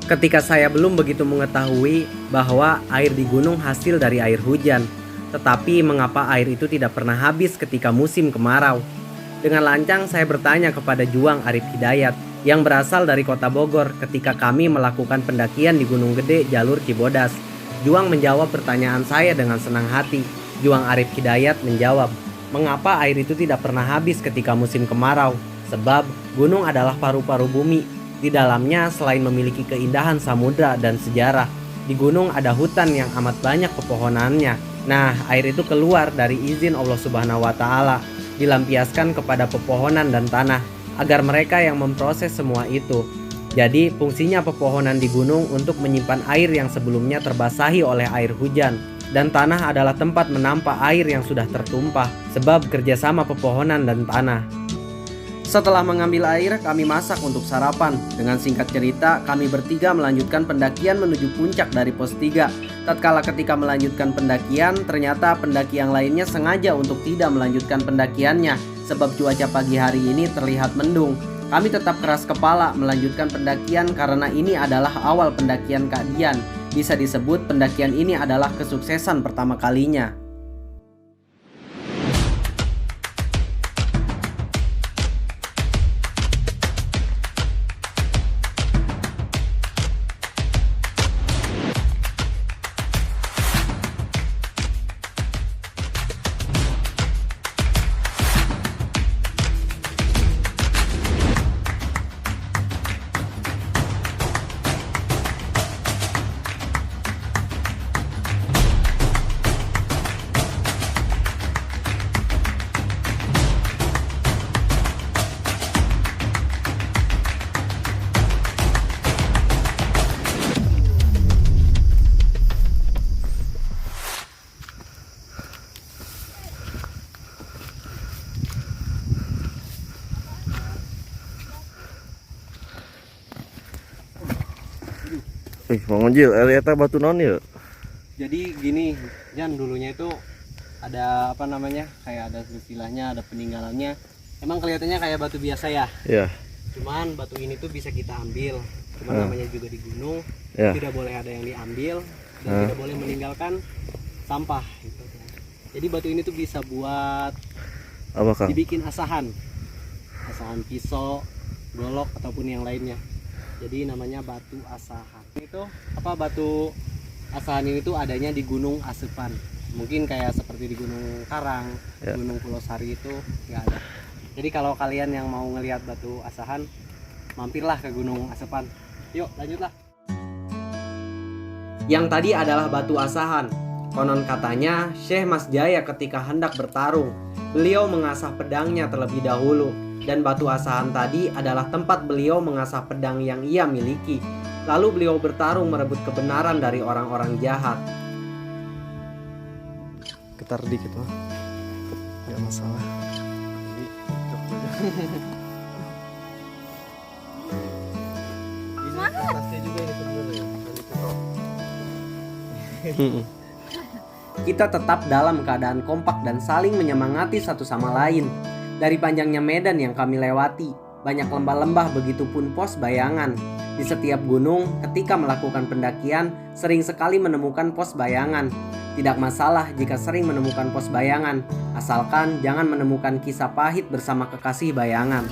Ketika saya belum begitu mengetahui bahwa air di gunung hasil dari air hujan, tetapi mengapa air itu tidak pernah habis ketika musim kemarau? Dengan lancang saya bertanya kepada Juang Arif Hidayat yang berasal dari kota Bogor ketika kami melakukan pendakian di Gunung Gede jalur Cibodas. Juang menjawab pertanyaan saya dengan senang hati. Juang Arif Hidayat menjawab, mengapa air itu tidak pernah habis ketika musim kemarau? Sebab gunung adalah paru-paru bumi. Di dalamnya selain memiliki keindahan samudra dan sejarah, di gunung ada hutan yang amat banyak pepohonannya. Nah, air itu keluar dari izin Allah Subhanahu wa taala, dilampiaskan kepada pepohonan dan tanah agar mereka yang memproses semua itu. Jadi, fungsinya pepohonan di gunung untuk menyimpan air yang sebelumnya terbasahi oleh air hujan, dan tanah adalah tempat menampa air yang sudah tertumpah sebab kerjasama pepohonan dan tanah. Setelah mengambil air, kami masak untuk sarapan. Dengan singkat cerita, kami bertiga melanjutkan pendakian menuju puncak dari pos 3. Tatkala ketika melanjutkan pendakian, ternyata pendaki yang lainnya sengaja untuk tidak melanjutkan pendakiannya, sebab cuaca pagi hari ini terlihat mendung. Kami tetap keras kepala melanjutkan pendakian karena ini adalah awal pendakian Kak Dian. Bisa disebut pendakian ini adalah kesuksesan pertama kalinya. Mang Onjil, eta batu naon ya? Jadi gini, Jan, dulunya itu ada apa namanya, kayak ada silsilahnya, ada peninggalannya. Emang kelihatannya kayak batu biasa ya? Iya. Cuman batu ini tuh bisa kita ambil. Cuman namanya juga di gunung, tidak boleh ada yang diambil dan tidak boleh meninggalkan sampah. Gitu. Jadi batu ini tuh bisa buat Apa, Kang? dibikin asahan pisau, golok ataupun yang lainnya. Jadi namanya batu asahan. Itu apa, batu asahan ini tuh adanya di Gunung Asepan. Mungkin kayak seperti di Gunung Karang, Gunung Pulau Sari itu nggak ada. Jadi kalau kalian yang mau ngelihat batu asahan, mampirlah ke Gunung Asepan. Yuk lanjutlah. Yang tadi adalah batu asahan. Konon katanya Syekh Mas Jaya ketika hendak bertarung, beliau mengasah pedangnya terlebih dahulu. Dan batu asahan tadi adalah tempat beliau mengasah pedang yang ia miliki. Lalu beliau bertarung merebut kebenaran dari orang-orang jahat. Getar dikit mah. Enggak masalah. Ini atasnya juga ini sebenarnya. Kita tetap dalam keadaan kompak dan saling menyemangati satu sama lain. Dari panjangnya medan yang kami lewati, banyak lembah-lembah begitupun pos bayangan. Di setiap gunung, ketika melakukan pendakian, sering sekali menemukan pos bayangan. Tidak masalah jika sering menemukan pos bayangan, asalkan jangan menemukan kisah pahit bersama kekasih bayangan.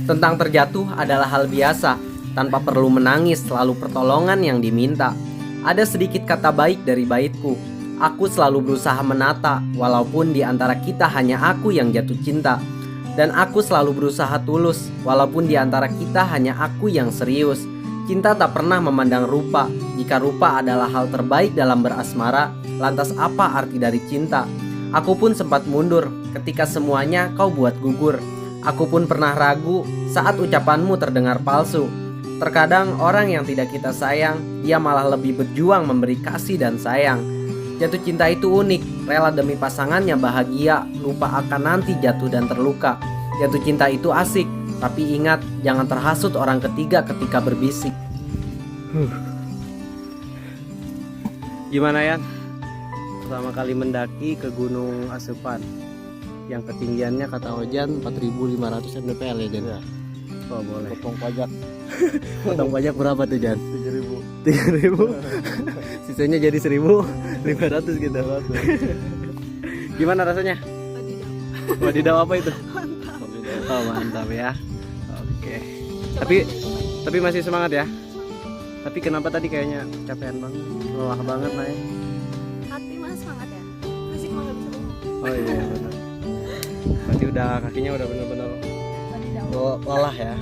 Tentang terjatuh adalah hal biasa, tanpa perlu menangis selalu pertolongan yang diminta. Ada sedikit kata baik dari baitku. Aku selalu berusaha menata, walaupun di antara kita hanya aku yang jatuh cinta. Dan aku selalu berusaha tulus, walaupun di antara kita hanya aku yang serius. Cinta tak pernah memandang rupa. Jika rupa adalah hal terbaik dalam berasmara, lantas apa arti dari cinta? Aku pun sempat mundur ketika semuanya kau buat gugur. Aku pun pernah ragu saat ucapanmu terdengar palsu. Terkadang orang yang tidak kita sayang, dia malah lebih berjuang memberi kasih dan sayang. Jatuh cinta itu unik, rela demi pasangannya bahagia, lupa akan nanti jatuh dan terluka. Jatuh cinta itu asik, tapi ingat jangan terhasut orang ketiga ketika berbisik. Gimana ya? Pertama kali mendaki ke Gunung Asupan, yang ketinggiannya kata Ojan 4.500 mdpl ya Jan? Oh boleh. Potong pajak Potong pajak berapa tuh Jan? 3.000. 3.000. Sisanya jadi 1.500 gitu. Gimana rasanya? Wadidaw apa itu? Oh mantap ya. Oke. Tapi masih semangat ya? Tapi kenapa tadi kayaknya capean banget? Lelah banget Nay? Hati mah semangat ya. Fisik mah gak bisa bohong. Oh iya benar. Berarti udah kakinya udah benar-benar lelah ya.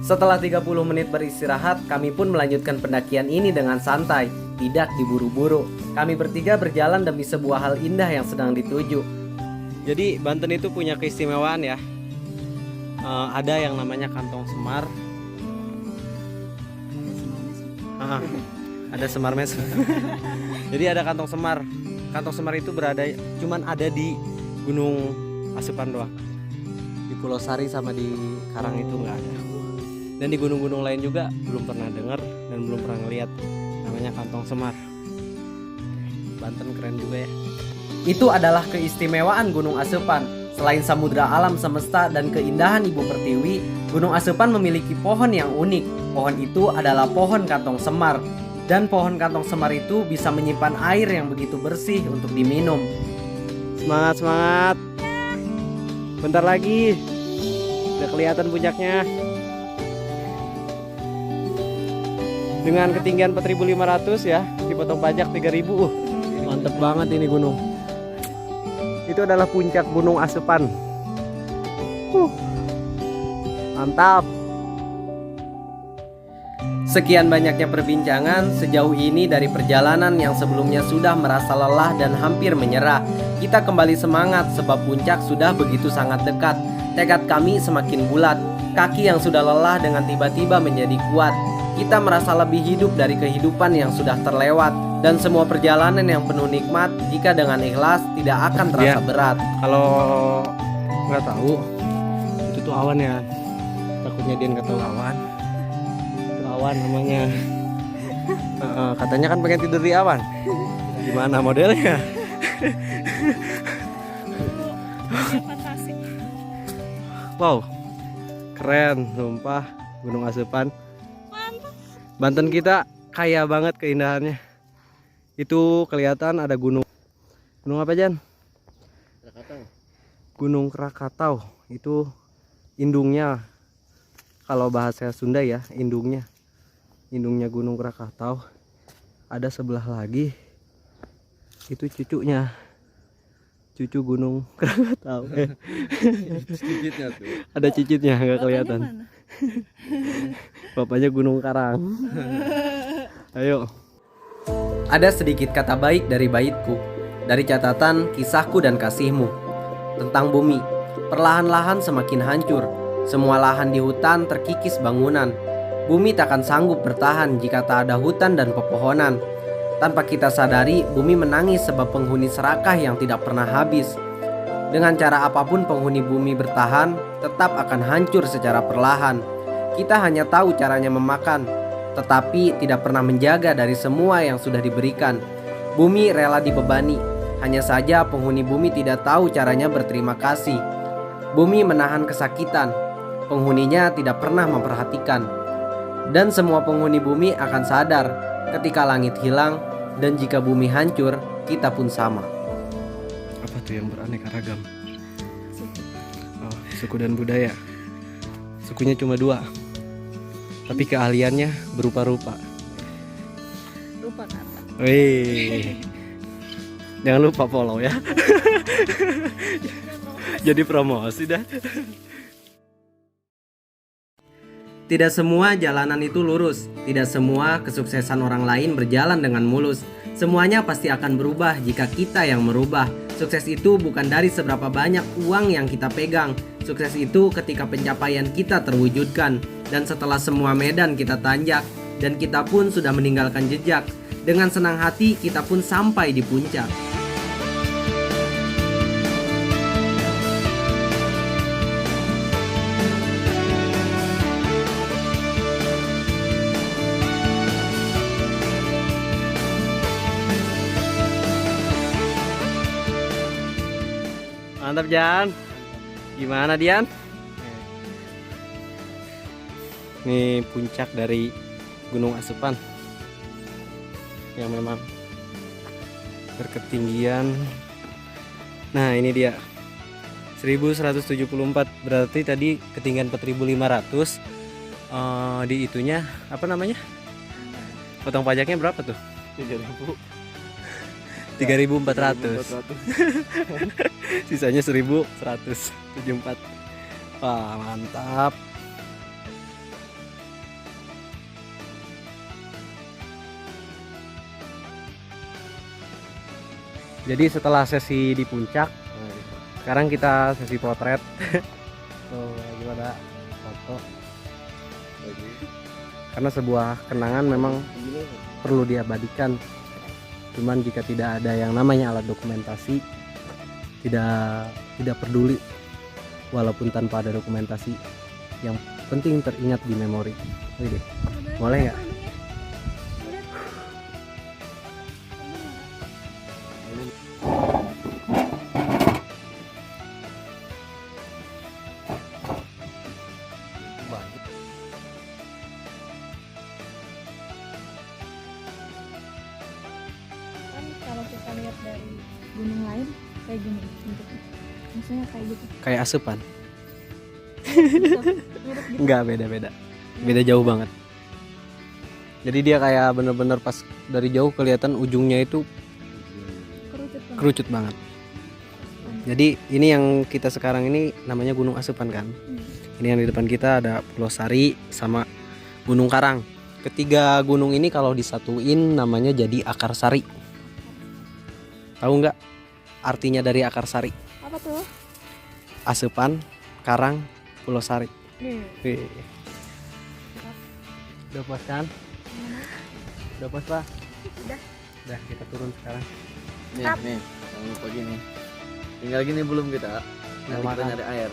Setelah 30 menit beristirahat, kami pun melanjutkan pendakian ini dengan santai, tidak diburu-buru. Kami bertiga berjalan demi sebuah hal indah yang sedang dituju. Jadi Banten itu punya keistimewaan ya. Ada yang namanya kantong semar. Ada semar mes. Jadi ada kantong semar. Kantong semar itu cuman ada di Gunung Asupan doang. Di Pulau Sari sama di Karang itu nggak ada. Dan di gunung-gunung lain juga belum pernah dengar dan belum pernah ngeliat namanya kantong semar. Banten keren juga ya. Itu adalah keistimewaan Gunung Asupan. Selain samudra alam semesta dan keindahan Ibu Pertiwi, Gunung Asupan memiliki pohon yang unik. Pohon itu adalah pohon kantong semar. Dan pohon kantong semar itu bisa menyimpan air yang begitu bersih untuk diminum. Semangat, semangat. Bentar lagi. Udah kelihatan puncaknya. Dengan ketinggian 4.500 ya, dipotong pajak 3.000. Mantep banget ini gunung. Itu adalah puncak Gunung Asupan. Mantap. Sekian banyaknya perbincangan sejauh ini dari perjalanan yang sebelumnya sudah merasa lelah dan hampir menyerah. Kita kembali semangat sebab puncak sudah begitu sangat dekat. Tekad kami semakin bulat. Kaki yang sudah lelah dengan tiba-tiba menjadi kuat. Kita merasa lebih hidup dari kehidupan yang sudah terlewat. Dan semua perjalanan yang penuh nikmat jika dengan ikhlas tidak akan terasa berat. Kalau nggak tahu, itu tuh awan ya. Takutnya dia nggak tahu awan. Awan namanya. Katanya kan pengen tidur di awan. Gimana modelnya? Fantasi. Wow, keren, sumpah. Gunung Asupan. Mantap. Banten kita kaya banget keindahannya. Itu kelihatan ada gunung. Gunung apa Jan? Krakatau. Gunung Krakatau. Itu indungnya. Kalau bahasa Sunda ya, indungnya. Indungnya Gunung Krakatau. Ada sebelah lagi. Itu cucunya. Cucu Gunung Krakatau. Cicitnya tuh. Ada cicitnya, nggak kelihatan. Mana? Bapaknya Gunung Karang. Ayo. Ada sedikit kata baik dari baitku, dari catatan kisahku dan kasihmu. Tentang bumi, perlahan-lahan semakin hancur. Semua lahan di hutan terkikis bangunan. Bumi takkan sanggup bertahan jika tak ada hutan dan pepohonan. Tanpa kita sadari, bumi menangis sebab penghuni serakah yang tidak pernah habis. Dengan cara apapun penghuni bumi bertahan, tetap akan hancur secara perlahan. Kita hanya tahu caranya memakan, tetapi tidak pernah menjaga dari semua yang sudah diberikan. Bumi rela dibebani, hanya saja penghuni bumi tidak tahu caranya berterima kasih. Bumi menahan kesakitan, penghuninya tidak pernah memperhatikan. Dan semua penghuni bumi akan sadar Ketika langit hilang dan jika bumi hancur, kita pun sama. Apa tuh yang beraneka ragam? Oh, suku dan budaya. Sukunya cuma 2, tapi keahliannya berupa-rupa. Lupa kata. Wih, jangan lupa follow ya. Jadi promosi dah. Tidak semua jalanan itu lurus. Tidak semua kesuksesan orang lain berjalan dengan mulus. Semuanya pasti akan berubah jika kita yang merubah. Sukses itu bukan dari seberapa banyak uang yang kita pegang. Sukses itu ketika pencapaian kita terwujudkan. Dan setelah semua medan kita tanjak, dan kita pun sudah meninggalkan jejak. Dengan senang hati kita pun sampai di puncak. Mantap Jan. Gimana Dian? Ini puncak dari Gunung Asupan yang memang berketinggian. Nah ini dia 1174. Berarti tadi ketinggian 4500. Di itunya apa namanya? Potong pajaknya berapa tuh? 3.400. Sisanya 1.174. Wah mantap. Jadi setelah sesi di puncak, sekarang kita sesi potret. Tuh gimana foto. Karena sebuah kenangan memang perlu diabadikan. Cuman jika tidak ada yang namanya alat dokumentasi, tidak peduli. Walaupun tanpa ada dokumentasi, yang penting teringat di memori. Wih, boleh nggak? Kan kalau kita lihat dari gunung lain kayak gini bentuknya. Maksudnya kayak gitu. Kayak asupan? Mirip gitu. Enggak, beda jauh banget. Jadi dia kayak bener-bener pas dari jauh kelihatan ujungnya itu kerucut banget. Jadi ini yang kita sekarang ini namanya Gunung Asupan kan. Ini yang di depan kita ada Pulau Sari sama Gunung Karang. Ketiga gunung ini kalau disatuin namanya jadi Akar Sari. Tahu nggak artinya dari Akar Sari? Apa tuh? Asupan, Karang, Pulau Sari. Wih. Udah puas kan? Udah puas Pak? Udah kita turun sekarang. Nih, jangan lupa gini. Tinggal gini belum kita. Nanti kita nyari air.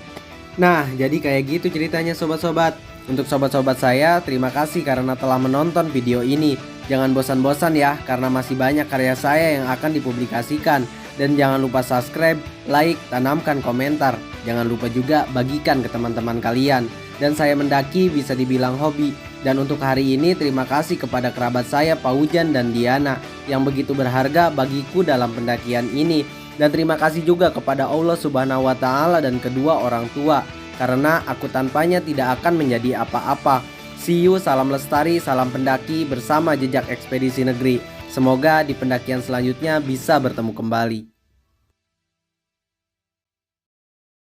Nah, jadi kayak gitu ceritanya sobat-sobat. Untuk sobat-sobat saya, terima kasih karena telah menonton video ini. Jangan bosan-bosan ya, karena masih banyak karya saya yang akan dipublikasikan. Dan jangan lupa subscribe, like, tanamkan komentar. Jangan lupa juga bagikan ke teman-teman kalian. Dan saya mendaki bisa dibilang hobi. Dan untuk hari ini terima kasih kepada kerabat saya Paujan dan Diana yang begitu berharga bagiku dalam pendakian ini. Dan terima kasih juga kepada Allah Subhanahu wa Ta'ala dan kedua orang tua, karena aku tanpanya tidak akan menjadi apa-apa. See you, salam lestari, salam pendaki bersama Jejak Ekspedisi Negeri. Semoga di pendakian selanjutnya bisa bertemu kembali.